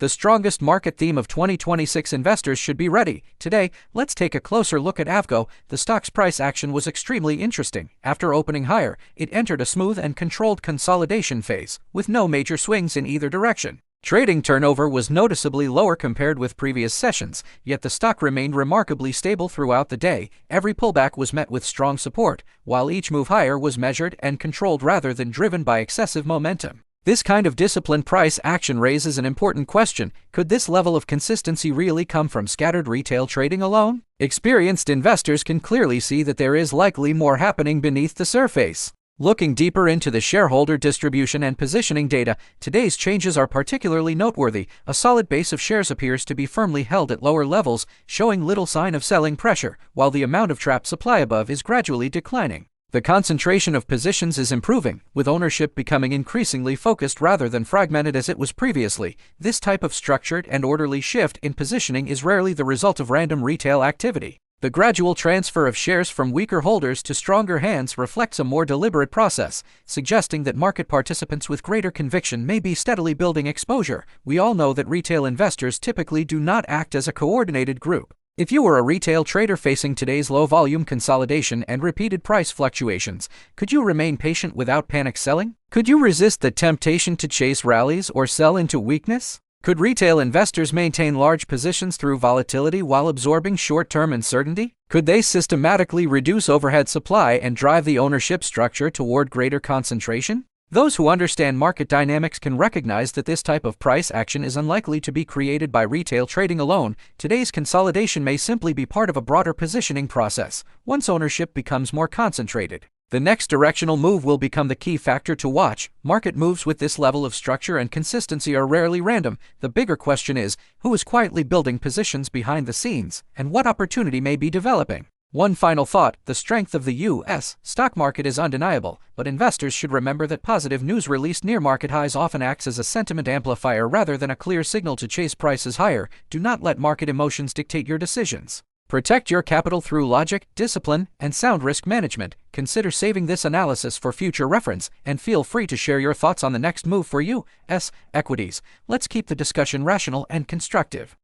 The strongest market theme of 2026. Investors should be ready. Today, let's take a closer look at Avgo. The stock's price action was extremely interesting. After opening higher, it entered a smooth and controlled consolidation phase, with no major swings in either direction. Trading turnover was noticeably lower compared with previous sessions, yet the stock remained remarkably stable throughout the day. Every pullback was met with strong support, while each move higher was measured and controlled rather than driven by excessive momentum. This kind of disciplined price action raises an important question. Could this level of consistency really come from scattered retail trading alone? Experienced investors can clearly see that there is likely more happening beneath the surface. Looking deeper into the shareholder distribution and positioning data, today's changes are particularly noteworthy. A solid base of shares appears to be firmly held at lower levels, showing little sign of selling pressure, while the amount of trapped supply above is gradually declining. The concentration of positions is improving, with ownership becoming increasingly focused rather than fragmented as it was previously. This type of structured and orderly shift in positioning is rarely the result of random retail activity. The gradual transfer of shares from weaker holders to stronger hands reflects a more deliberate process, suggesting that market participants with greater conviction may be steadily building exposure. We all know that retail investors typically do not act as a coordinated group. If you were a retail trader facing today's low-volume consolidation and repeated price fluctuations, could you remain patient without panic selling? Could you resist the temptation to chase rallies or sell into weakness? Could retail investors maintain large positions through volatility while absorbing short-term uncertainty? Could they systematically reduce overhead supply and drive the ownership structure toward greater concentration? Those who understand market dynamics can recognize that this type of price action is unlikely to be created by retail trading alone. Today's consolidation may simply be part of a broader positioning process. Once ownership becomes more concentrated, the next directional move will become the key factor to watch. Market moves with this level of structure and consistency are rarely random. The bigger question is, who is quietly building positions behind the scenes, and what opportunity may be developing? One final thought: the strength of the U.S. stock market is undeniable, but investors should remember that positive news released near market highs often acts as a sentiment amplifier rather than a clear signal to chase prices higher. Do not let market emotions dictate your decisions. Protect your capital through logic, discipline, and sound risk management. Consider saving this analysis for future reference, and feel free to share your thoughts on the next move for U.S. equities. Let's keep the discussion rational and constructive.